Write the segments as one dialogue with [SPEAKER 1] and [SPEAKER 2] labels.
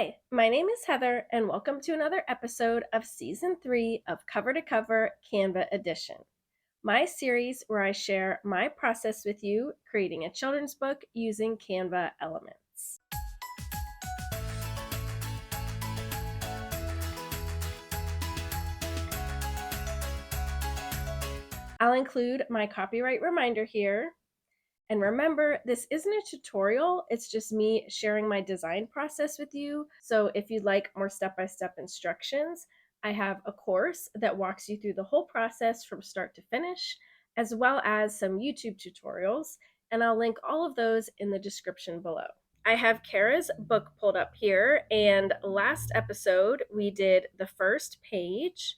[SPEAKER 1] Hi, my name is Heather, and welcome to another episode of Season 3 of Cover to Cover Canva Edition, my series where I share my process with you creating a children's book using Canva elements. I'll include my copyright reminder here. And remember, this isn't a tutorial, it's just me sharing my design process with you. So if you'd like more step-by-step instructions, I have a course that walks you through the whole process from start to finish, as well as some YouTube tutorials, and I'll link all of those in the description below. I have Kara's book pulled up here, and last episode we did the first page.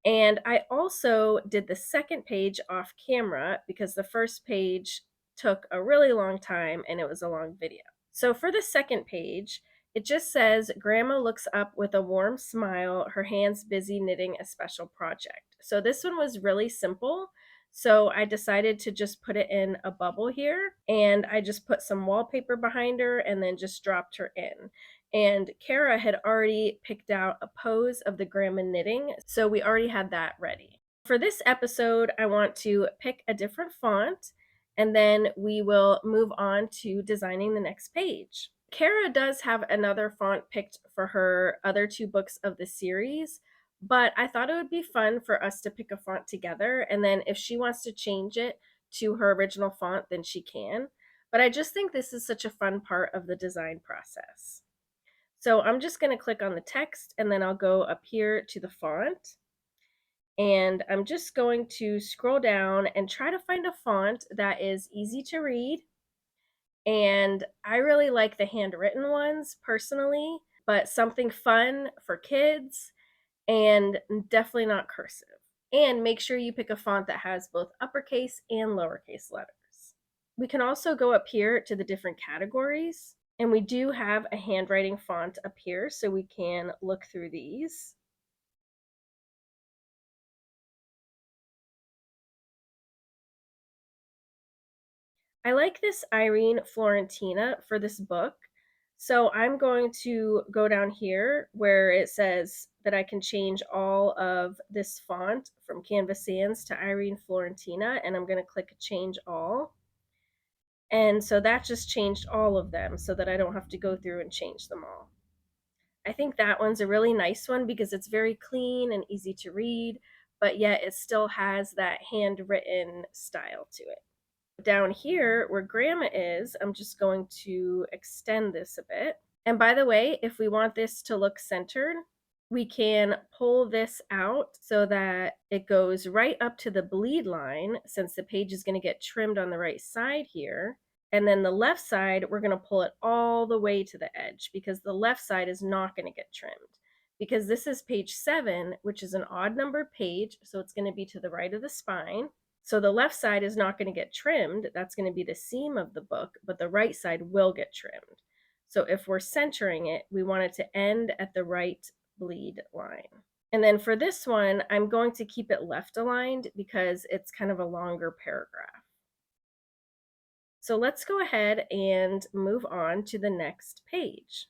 [SPEAKER 1] And I also did the second page off camera because the first page took a really long time and it was a long video. So for the second page, it just says, Grandma looks up with a warm smile, her hands busy knitting a special project. So this one was really simple. So I decided to just put it in a bubble here, and I just put some wallpaper behind her and then just dropped her in. And Kara had already picked out a pose of the grandma knitting, so we already had that ready. For this episode, I want to pick a different font, and then we will move on to designing the next page. Kara does have another font picked for her other two books of the series, but I thought it would be fun for us to pick a font together, and then if she wants to change it to her original font, then she can. But I just think this is such a fun part of the design process. So I'm just going to click on the text, and then I'll go up here to the font. And I'm just going to scroll down and try to find a font that is easy to read. And I really like the handwritten ones personally, but something fun for kids and definitely not cursive. And make sure you pick a font that has both uppercase and lowercase letters. We can also go up here to the different categories, and we do have a handwriting font up here, so we can look through these. I like this Irene Florentina for this book. So I'm going to go down here where it says that I can change all of this font from Canvas Sans to Irene Florentina, and I'm going to click Change All. And so that just changed all of them so that I don't have to go through and change them all. I think that one's a really nice one because it's very clean and easy to read, but yet it still has that handwritten style to it. Down here where Grandma is, I'm just going to extend this a bit. And by the way, if we want this to look centered, we can pull this out so that it goes right up to the bleed line, since the page is going to get trimmed on the right side here. And then the left side, we're going to pull it all the way to the edge because the left side is not going to get trimmed. Because this is page 7, which is an odd numbered page, so it's going to be to the right of the spine. So the left side is not going to get trimmed. That's going to be the seam of the book, but the right side will get trimmed. So if we're centering it, we want it to end at the right bleed line. And then for this one, I'm going to keep it left aligned because it's kind of a longer paragraph. So let's go ahead and move on to the next page.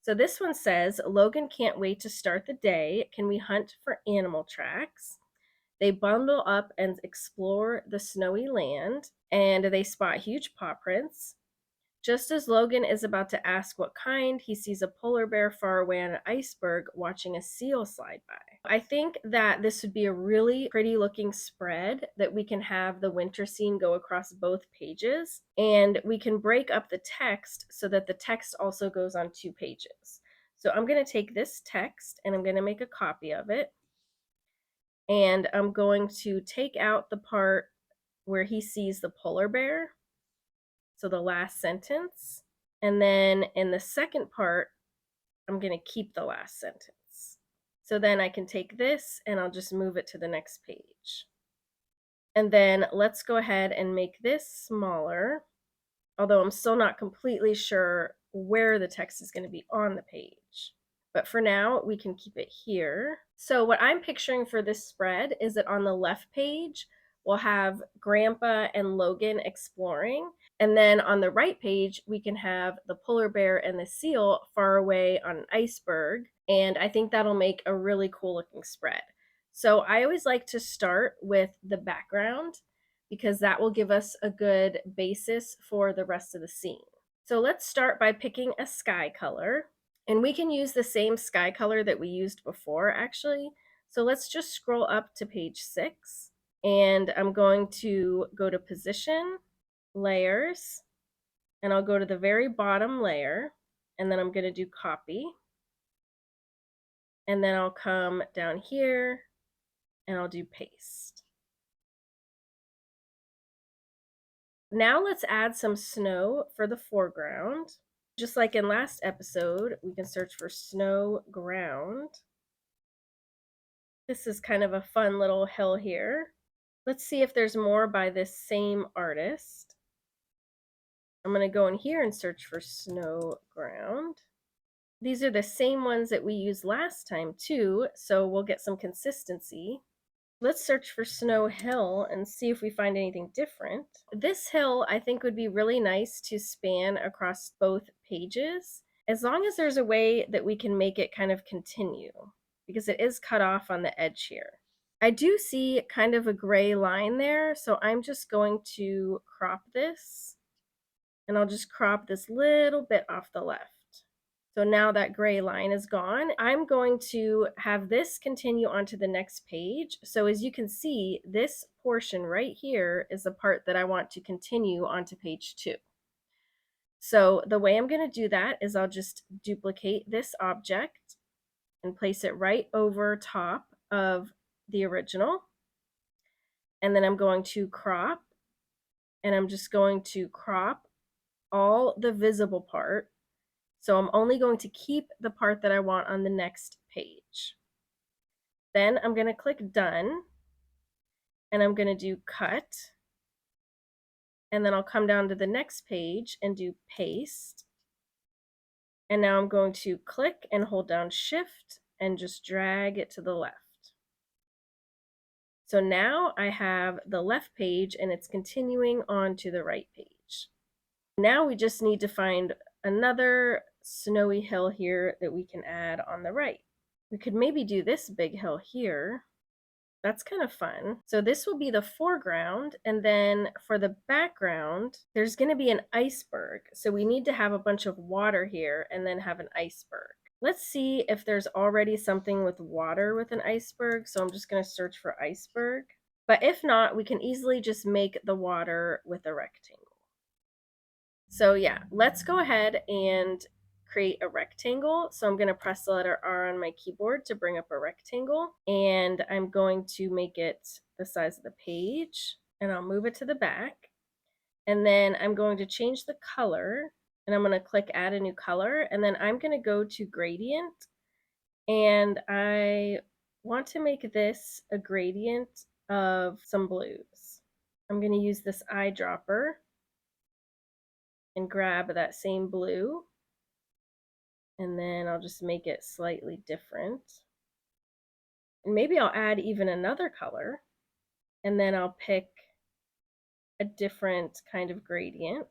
[SPEAKER 1] So this one says, Logan can't wait to start the day. Can we hunt for animal tracks? They bundle up and explore the snowy land, and they spot huge paw prints. Just as Logan is about to ask what kind, he sees a polar bear far away on an iceberg watching a seal slide by. I think that this would be a really pretty looking spread that we can have the winter scene go across both pages, and we can break up the text so that the text also goes on 2 pages. So I'm going to take this text and I'm going to make a copy of it. And I'm going to take out the part where he sees the polar bear, so the last sentence. And then in the second part, I'm going to keep the last sentence. So then I can take this and I'll just move it to the next page. And then let's go ahead and make this smaller, although I'm still not completely sure where the text is going to be on the page. But for now, we can keep it here. So what I'm picturing for this spread is that on the left page, we'll have Grandpa and Logan exploring. And then on the right page, we can have the polar bear and the seal far away on an iceberg. And I think that'll make a really cool looking spread. So I always like to start with the background because that will give us a good basis for the rest of the scene. So let's start by picking a sky color. And we can use the same sky color that we used before, actually. So let's just scroll up to page 6. And I'm going to go to Position, Layers, and I'll go to the very bottom layer. And then I'm going to do Copy. And then I'll come down here and I'll do Paste. Now let's add some snow for the foreground. Just like in last episode, we can search for snow ground. This is kind of a fun little hill here. Let's see if there's more by this same artist. I'm going to go in here and search for snow ground. These are the same ones that we used last time too, so we'll get some consistency. Let's search for Snow Hill and see if we find anything different. This hill I think would be really nice to span across both pages, as long as there's a way that we can make it kind of continue, because it is cut off on the edge here. I do see kind of a gray line there, so I'm just going to crop this, and I'll just crop this little bit off the left. So now that gray line is gone. I'm going to have this continue onto the next page. So as you can see, this portion right here is the part that I want to continue onto page 2. So the way I'm going to do that is I'll just duplicate this object and place it right over top of the original. And then I'm going to crop, and I'm just going to crop all the visible part. So I'm only going to keep the part that I want on the next page. Then I'm going to click Done, and I'm going to do Cut, and then I'll come down to the next page and do Paste. And now I'm going to click and hold down Shift and just drag it to the left. So now I have the left page and it's continuing on to the right page. Now we just need to find another snowy hill here that we can add on the right. We could maybe do this big hill here. That's kind of fun. So this will be the foreground, and then for the background, there's going to be an iceberg. So we need to have a bunch of water here and then have an iceberg. Let's see if there's already something with water with an iceberg. So I'm just going to search for iceberg. But if not, we can easily just make the water with a rectangle. So yeah, let's go ahead and create a rectangle. So I'm going to press the letter R on my keyboard to bring up a rectangle, and I'm going to make it the size of the page, and I'll move it to the back. And then I'm going to change the color, and I'm going to click add a new color, and then I'm going to go to gradient, and I want to make this a gradient of some blues. I'm going to use this eyedropper and grab that same blue, and then I'll just make it slightly different. And maybe I'll add even another color, and then I'll pick a different kind of gradient.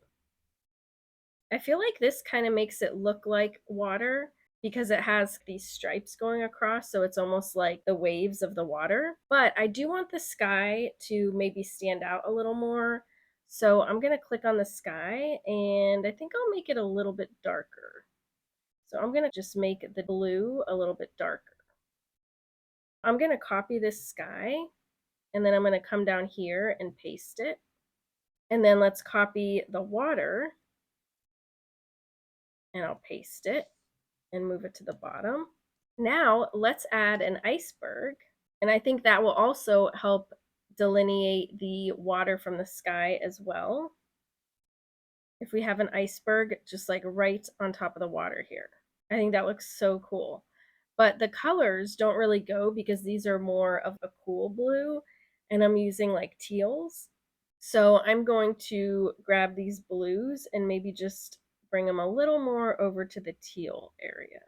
[SPEAKER 1] I feel like this kind of makes it look like water because it has these stripes going across, so it's almost like the waves of the water. But I do want the sky to maybe stand out a little more. So I'm going to click on the sky, and I think I'll make it a little bit darker. So I'm going to just make the blue a little bit darker. I'm going to copy this sky, and then I'm going to come down here and paste it. And then let's copy the water, and I'll paste it and move it to the bottom. Now let's add an iceberg, and I think that will also help delineate the water from the sky as well. If we have an iceberg just like right on top of the water here, I think that looks so cool. But the colors don't really go because these are more of a cool blue, and I'm using like teals. So I'm going to grab these blues and maybe just bring them a little more over to the teal area.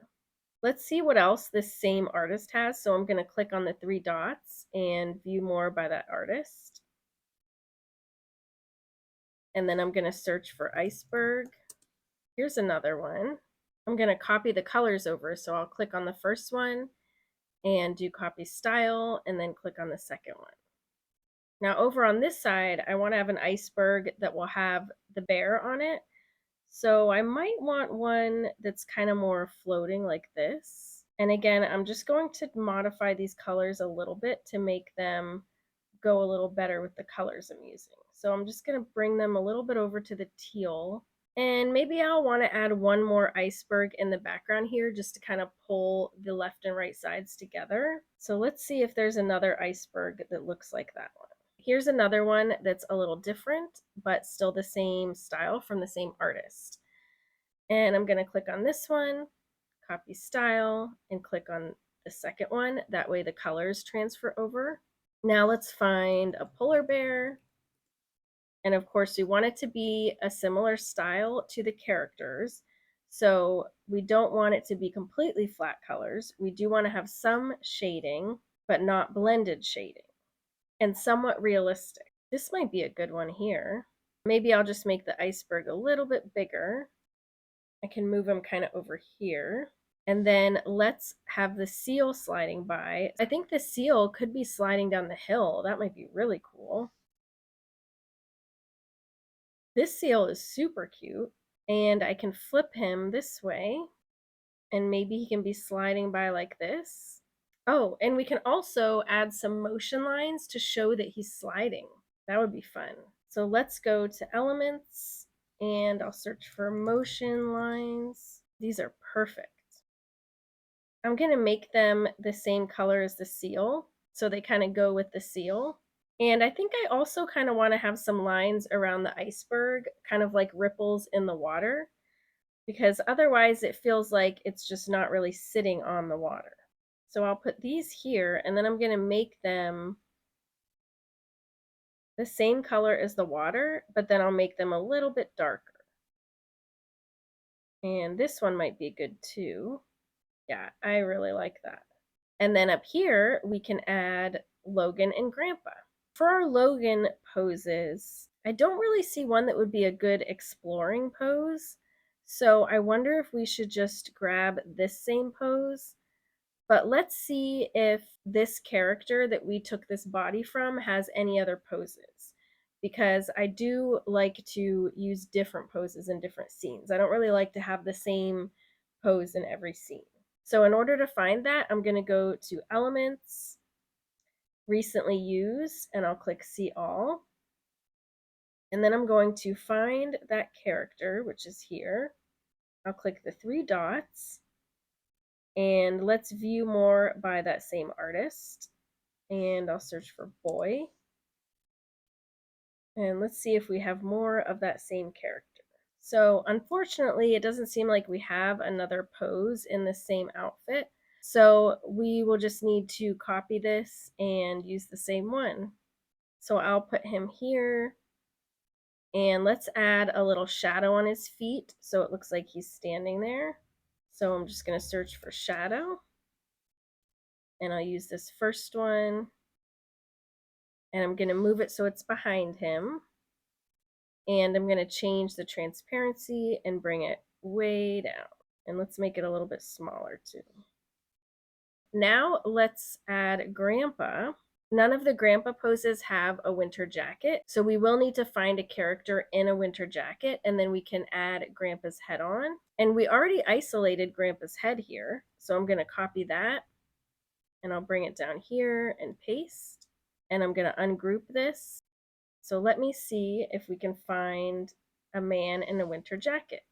[SPEAKER 1] Let's see what else this same artist has. So I'm going to click on the 3 dots and view more by that artist. And then I'm going to search for iceberg. Here's another one. I'm going to copy the colors over. So I'll click on the first one and do copy style and then click on the second one. Now over on this side, I want to have an iceberg that will have the bear on it. So I might want one that's kind of more floating like this. And again, I'm just going to modify these colors a little bit to make them go a little better with the colors I'm using. So I'm just going to bring them a little bit over to the teal. And maybe I'll want to add one more iceberg in the background here just to kind of pull the left and right sides together. So let's see if there's another iceberg that looks like that one. Here's another one that's a little different, but still the same style from the same artist. And I'm going to click on this one, copy style, and click on the second one. That way the colors transfer over. Now let's find a polar bear. And of course, we want it to be a similar style to the characters. So we don't want it to be completely flat colors. We do want to have some shading, but not blended shading, and somewhat realistic. This might be a good one here. Maybe I'll just make the iceberg a little bit bigger. I can move him kind of over here. And then let's have the seal sliding by. I think the seal could be sliding down the hill. That might be really cool. This seal is super cute. And I can flip him this way. And maybe he can be sliding by like this. Oh, and we can also add some motion lines to show that he's sliding. That would be fun. So let's go to elements and I'll search for motion lines. These are perfect. I'm going to make them the same color as the seal, so they kind of go with the seal. And I think I also kind of want to have some lines around the iceberg, kind of like ripples in the water, because otherwise it feels like it's just not really sitting on the water. So I'll put these here, and then I'm going to make them the same color as the water, but then I'll make them a little bit darker. And this one might be good too. Yeah, I really like that. And then up here, we can add Logan and Grandpa. For our Logan poses, I don't really see one that would be a good exploring pose. So I wonder if we should just grab this same pose. But let's see if this character that we took this body from has any other poses. Because I do like to use different poses in different scenes. I don't really like to have the same pose in every scene. So in order to find that, I'm going to go to Elements, Recently Used, and I'll click See All. And then I'm going to find that character, which is here. I'll click the three dots. And let's view more by that same artist. And I'll search for boy. And let's see if we have more of that same character. So unfortunately, it doesn't seem like we have another pose in the same outfit. So we will just need to copy this and use the same one. So I'll put him here. And let's add a little shadow on his feet so it looks like he's standing there. So I'm just going to search for shadow. And I'll use this first one. And I'm going to move it so it's behind him. And I'm going to change the transparency and bring it way down. And let's make it a little bit smaller too. Now let's add Grandpa. None of the Grandpa poses have a winter jacket, so we will need to find a character in a winter jacket, and then we can add Grandpa's head on. And we already isolated Grandpa's head here, so I'm going to copy that, and I'll bring it down here and paste. And I'm going to ungroup this. So let me see if we can find a man in a winter jacket.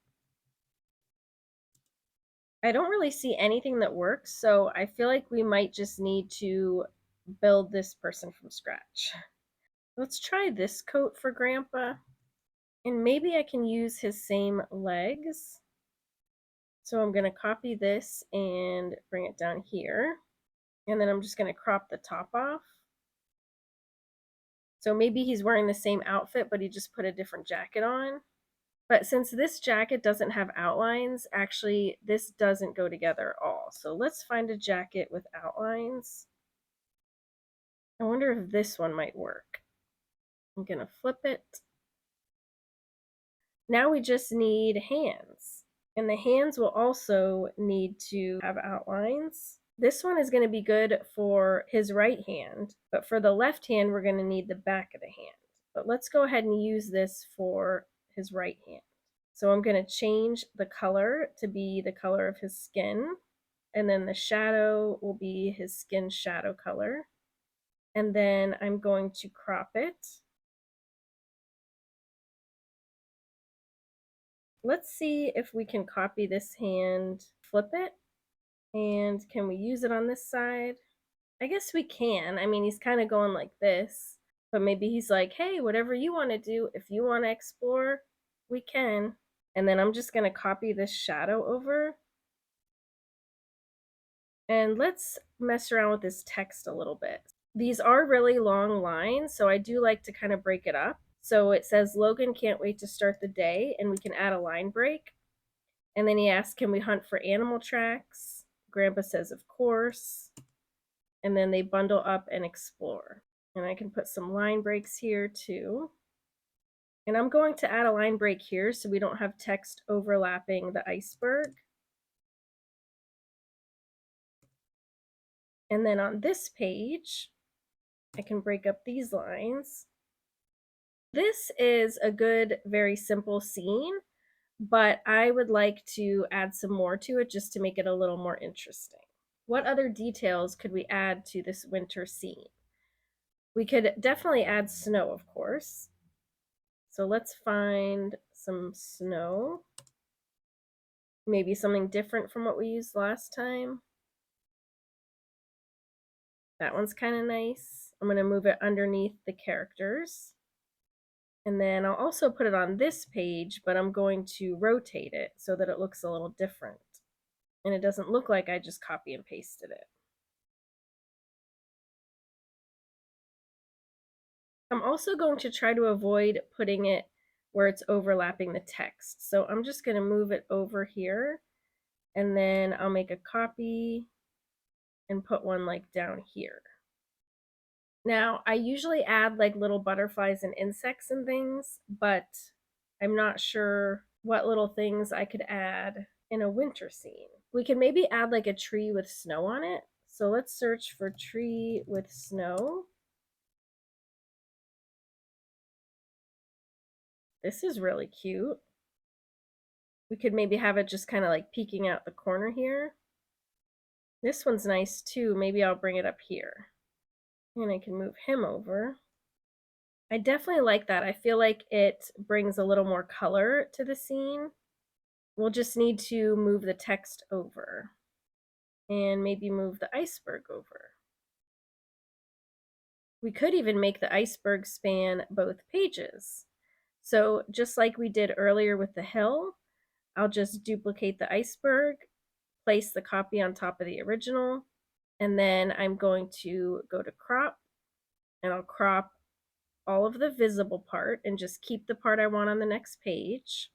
[SPEAKER 1] I don't really see anything that works, so I feel like we might just need to build this person from scratch. Let's try this coat for Grandpa. And maybe I can use his same legs. So I'm going to copy this and bring it down here. And then I'm just going to crop the top off. So maybe he's wearing the same outfit, but he just put a different jacket on. But since this jacket doesn't have outlines, actually this doesn't go together at all. So let's find a jacket with outlines. I wonder if this one might work. I'm going to flip it. Now we just need hands. And the hands will also need to have outlines. This one is going to be good for his right hand, but for the left hand, we're going to need the back of the hand. But let's go ahead and use this for his right hand. So I'm going to change the color to be the color of his skin, and then the shadow will be his skin shadow color. And then I'm going to crop it. Let's see if we can copy this hand, flip it, and can we use it on this side? I guess we can. I mean, he's kind of going like this, but maybe he's like, hey, whatever you want to do, if you want to explore, we can. And then I'm just going to copy this shadow over. And let's mess around with this text a little bit. These are really long lines, so I do like to kind of break it up. So it says, Logan can't wait to start the day, and we can add a line break. And then he asks, can we hunt for animal tracks? Grandpa says, of course. And then they bundle up and explore. And I can put some line breaks here too. And I'm going to add a line break here so we don't have text overlapping the iceberg. And then on this page, I can break up these lines. This is a good, very simple scene, but I would like to add some more to it just to make it a little more interesting. What other details could we add to this winter scene? We could definitely add snow, of course. So let's find some snow. Maybe something different from what we used last time. That one's kind of nice. I'm going to move it underneath the characters. And then I'll also put it on this page, but I'm going to rotate it so that it looks a little different. And it doesn't look like I just copy and pasted it. I'm also going to try to avoid putting it where it's overlapping the text. So I'm just going to move it over here, and then I'll make a copy and put one like down here. Now, I usually add like little butterflies and insects and things, but I'm not sure what little things I could add in a winter scene. We could maybe add like a tree with snow on it. So let's search for tree with snow. This is really cute. We could maybe have it just kind of like peeking out the corner here. This one's nice too. Maybe I'll bring it up here. And I can move him over. I definitely like that. I feel like it brings a little more color to the scene. We'll just need to move the text over and maybe move the iceberg over. We could even make the iceberg span both pages. So just like we did earlier with the hill, I'll just duplicate the iceberg, place the copy on top of the original, and then I'm going to go to crop, and I'll crop all of the visible part and just keep the part I want on the next page.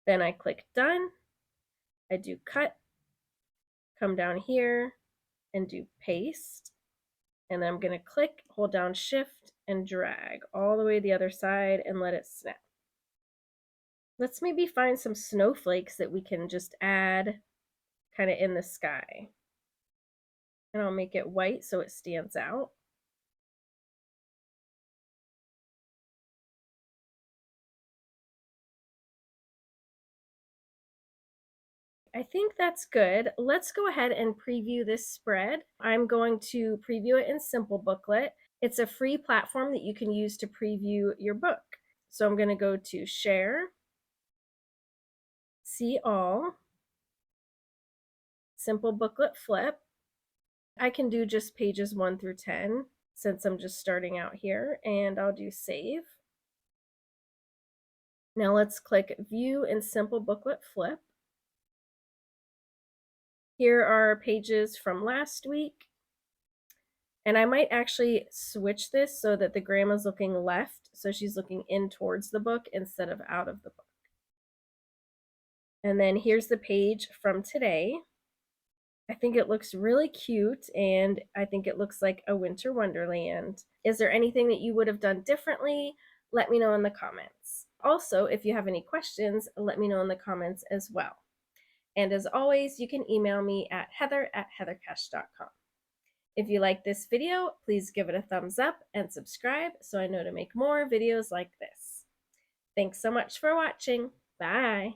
[SPEAKER 1] Then I click done. I do cut, come down here and do paste. And then I'm going to click, hold down shift and drag all the way to the other side and let it snap. Let's maybe find some snowflakes that we can just add kind of in the sky. And I'll make it white so it stands out. I think that's good. Let's go ahead and preview this spread. I'm going to preview it in Simplebooklet. It's a free platform that you can use to preview your book. So I'm going to go to Share, See All, Simplebooklet Flip. I can do just pages 1 through 10 since I'm just starting out here, and I'll do Save. Now let's click View in Simplebooklet Flip. Here are pages from last week. And I might actually switch this so that the grandma's looking left, so she's looking in towards the book instead of out of the book. And then here's the page from today. I think it looks really cute, and I think it looks like a winter wonderland. Is there anything that you would have done differently? Let me know in the comments. Also, if you have any questions, let me know in the comments as well. And as always, you can email me at heather@heathercash.com. If you like this video, please give it a thumbs up and subscribe so I know to make more videos like this. Thanks so much for watching. Bye.